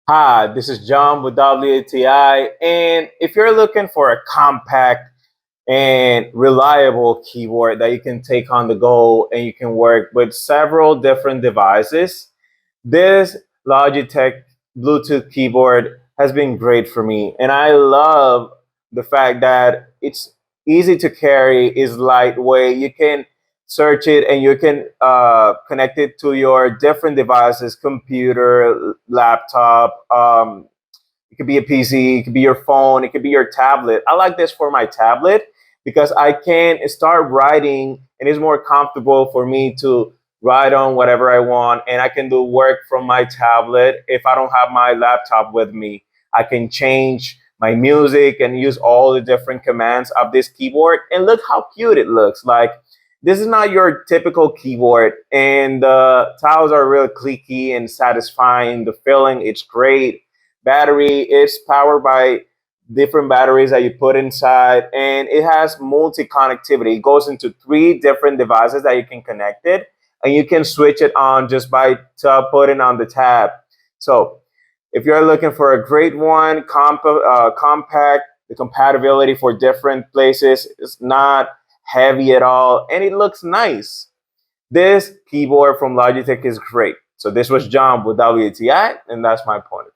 Hi, this is John with WTI, and if you're looking for a compact and reliable keyboard that you can take on the go and you can work with several different devices, this Logitech Bluetooth keyboard has been great for me. And I love the fact that it's easy to carry, is lightweight. You can search it and you can connect it to your different devices, computer, laptop. It could be a PC, it could be your phone, it could be your tablet. I like this for my tablet because I can start writing and it's more comfortable for me to write on whatever I want, and I can do work from my tablet if I don't have my laptop with me. I can change my music and use all the different commands of this keyboard, and look how cute it looks. Like, this is not your typical keyboard, and the tiles are real clicky and satisfying. The feeling, it's great. Battery is powered by different batteries that you put inside, and it has multi connectivity. It goes into 3 different devices that you can connect it, and you can switch it on just by putting on the tab. So if you're looking for a great one, compact, the compatibility for different places is not heavy at all, and it looks nice. This keyboard from Logitech is great. So this was John with WTI, and that's my point.